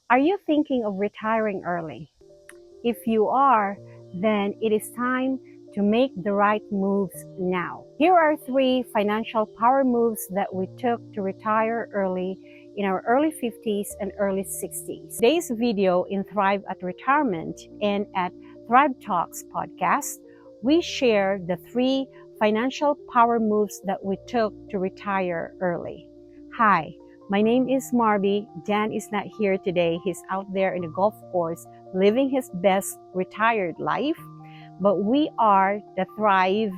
Are you thinking of retiring early? If you are, then it is time to make the right moves now. Here are 3 financial power moves that we took to retire early in our early 50s and early 60s. Today's video in Thrive at Retirement and at Thrive Talks podcast, we share the 3 financial power moves that we took to retire early. Hi, my name is Marby. Dan is not here today. He's out there in the golf course living his best retired life. But we are the Thrive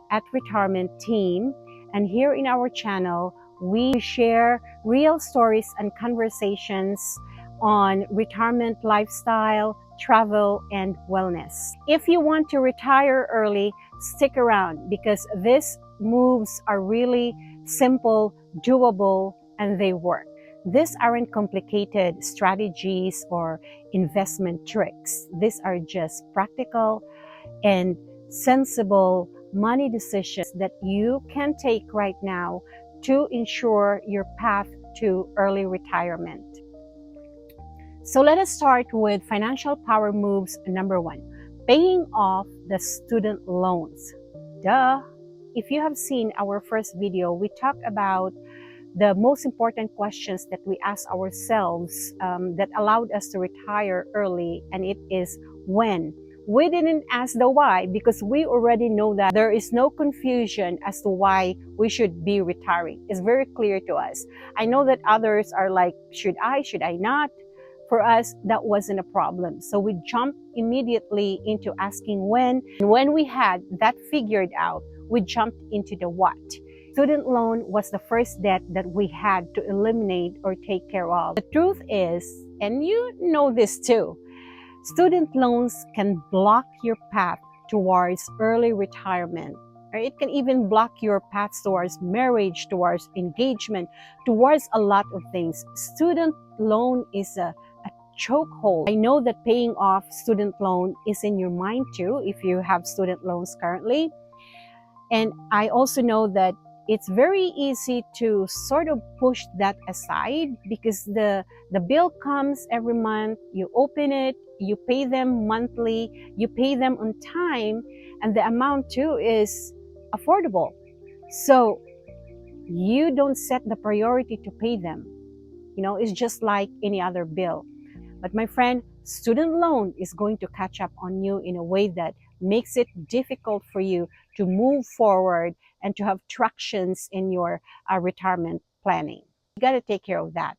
at Retirement team. And here in our channel, we share real stories and conversations on retirement lifestyle, travel, and wellness. If you want to retire early, stick around because these moves are really simple, doable, and they work. These aren't complicated strategies or investment tricks. These are just practical and sensible money decisions that you can take right now to ensure your path to early retirement. So let us start with financial power moves number 1, paying off the student loans. Duh! If you have seen our first video, we talked about the most important questions that we ask ourselves that allowed us to retire early, and it is when. We didn't ask the why because we already know that there is no confusion as to why we should be retiring. It's very clear to us. I know that others are like, should I not? For us, that wasn't a problem. So we jumped immediately into asking when. And when we had that figured out, we jumped into the what. Student loan was the first debt that we had to eliminate or take care of. The truth is, and you know this too, student loans can block your path towards early retirement. Or it can even block your path towards marriage, towards engagement, towards a lot of things. Student loan is a chokehold. I know that paying off student loan is in your mind too if you have student loans currently. And I also know that it's very easy to sort of push that aside because the bill comes every month, you open it, you pay them monthly, you pay them on time, and the amount too is affordable. So you don't set the priority to pay them. You know, it's just like any other bill. But my friend, student loan is going to catch up on you in a way that makes it difficult for you to move forward and to have tractions in your retirement planning. You got to take care of that.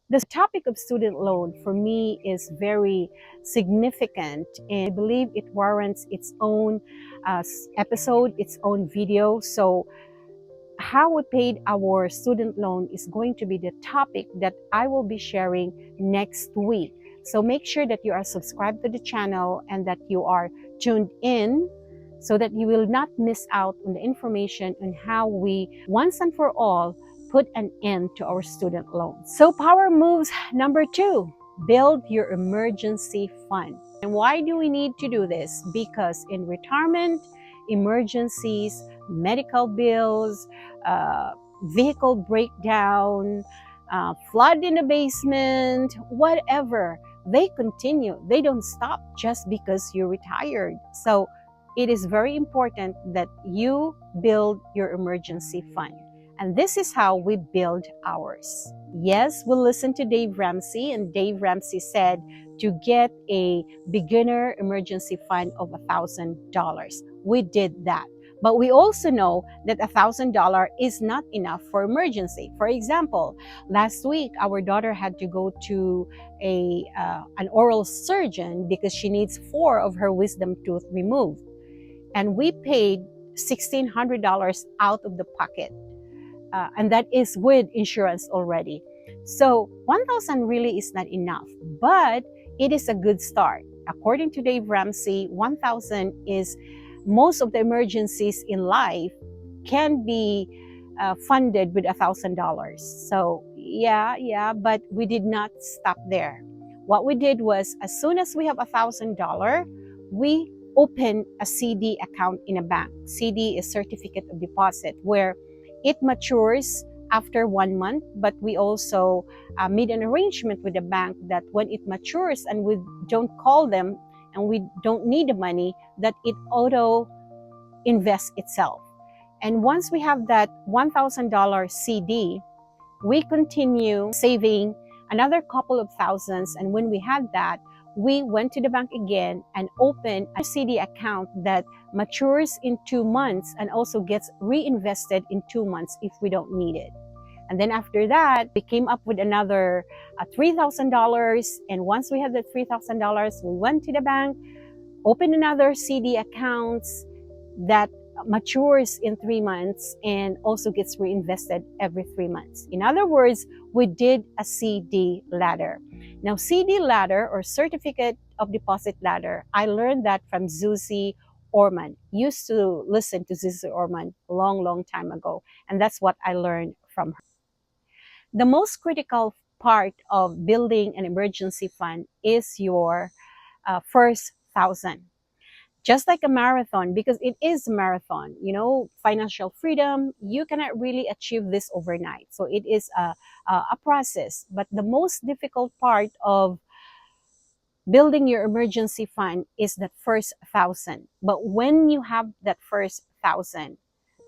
The topic of student loan for me is very significant, and I believe it warrants its own episode, its own video. So how we paid our student loan is going to be the topic that I will be sharing next week. So make sure that you are subscribed to the channel and that you are tuned in so that you will not miss out on the information on how we once and for all put an end to our student loans. So power moves number 2, build your emergency fund. And why do we need to do this? Because in retirement, emergencies, medical bills, vehicle breakdown, flood in the basement, whatever, they continue. They don't stop just because you're retired. So it is very important that you build your emergency fund. And this is how we build ours. Yes, we listened to Dave Ramsey, and Dave Ramsey said to get a beginner emergency fund of $1,000. We did that. But we also know that $1,000 is not enough for emergency. For example, last week, our daughter had to go to an oral surgeon because she needs 4 of her wisdom tooth removed. And we paid $1,600 out of the pocket. And that is with insurance already. So $1,000 really is not enough, but it is a good start. According to Dave Ramsey, $1,000 is most of the emergencies in life can be funded with $1,000. So yeah, but we did not stop there. What we did was, as soon as we have $1,000, we open a CD account in a bank. CD is certificate of deposit, where it matures after 1 month, but we also made an arrangement with the bank that when it matures and we don't call them and we don't need the money, that it auto invests itself. And once we have that $1,000 CD, we continue saving another couple of thousands. And when we had that, we went to the bank again and opened a CD account that matures in 2 months and also gets reinvested in 2 months if we don't need it. And then after that, we came up with another $3,000. And once we had the $3,000, we went to the bank, opened another CD accounts that matures in 3 months and also gets reinvested every 3 months. In other words, we did a CD ladder. Now, CD ladder or certificate of deposit ladder, I learned that from Susie Orman. Used to listen to Susie Orman long time ago, and that's what I learned from her. The most critical part of building an emergency fund is your first thousand. Just like a marathon, because it is a marathon, financial freedom, you cannot really achieve this overnight. So it is a process. But the most difficult part of building your emergency fund is that first thousand. But when you have that first thousand,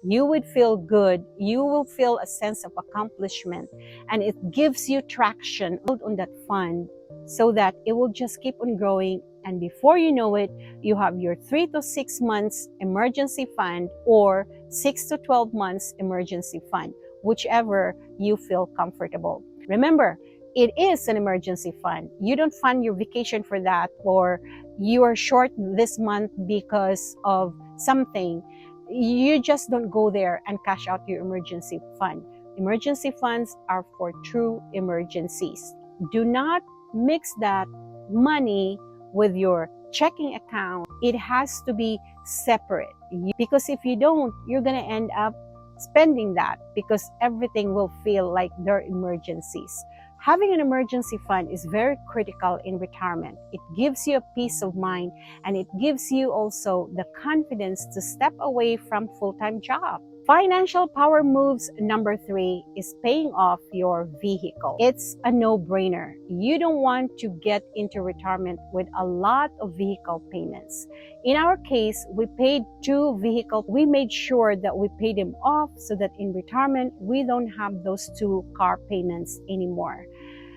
you would feel good. You will feel a sense of accomplishment, and it gives you traction on that fund so that it will just keep on growing. And before you know it, you have your 3 to 6 months emergency fund or 6 to 12 months emergency fund, whichever you feel comfortable. Remember, it is an emergency fund. You don't fund your vacation for that, or you are short this month because of something. You just don't go there and cash out your emergency fund. Emergency funds are for true emergencies. Do not mix that money with your checking account. It has to be separate, because if you don't, you're going to end up spending that because everything will feel like they're emergencies. Having an emergency fund is very critical in retirement. It gives you a peace of mind, and it gives you also the confidence to step away from full-time job. Financial power moves number 3 is paying off your vehicle. It's a no-brainer. You don't want to get into retirement with a lot of vehicle payments. In our case, we paid 2 vehicles. We made sure that we paid them off so that in retirement, we don't have those 2 car payments anymore.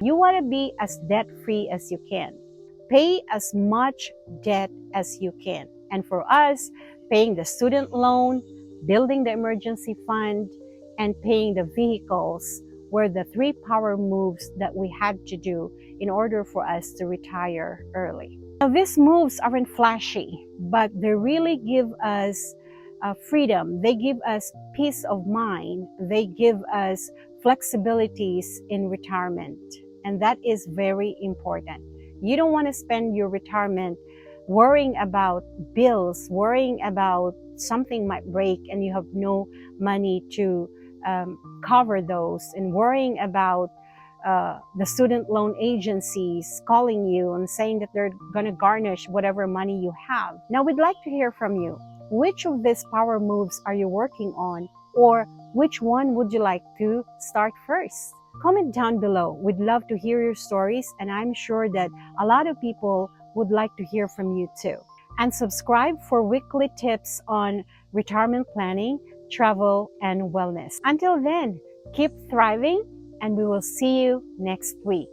You want to be as debt-free as you can. Pay as much debt as you can. And for us, paying the student loan, building the emergency fund, and paying the vehicles were the 3 power moves that we had to do in order for us to retire early. Now, these moves aren't flashy, but they really give us freedom. They give us peace of mind. They give us flexibilities in retirement. And that is very important. You don't want to spend your retirement worrying about bills, worrying about something might break and you have no money to cover those, and worrying about the student loan agencies calling you and saying that they're going to garnish whatever money you have. Now, we'd like to hear from you. Which of these power moves are you working on, or which one would you like to start first? Comment down below. We'd love to hear your stories, and I'm sure that a lot of people would like to hear from you too. And subscribe for weekly tips on retirement planning, travel, and wellness. Until then, keep thriving, and we will see you next week.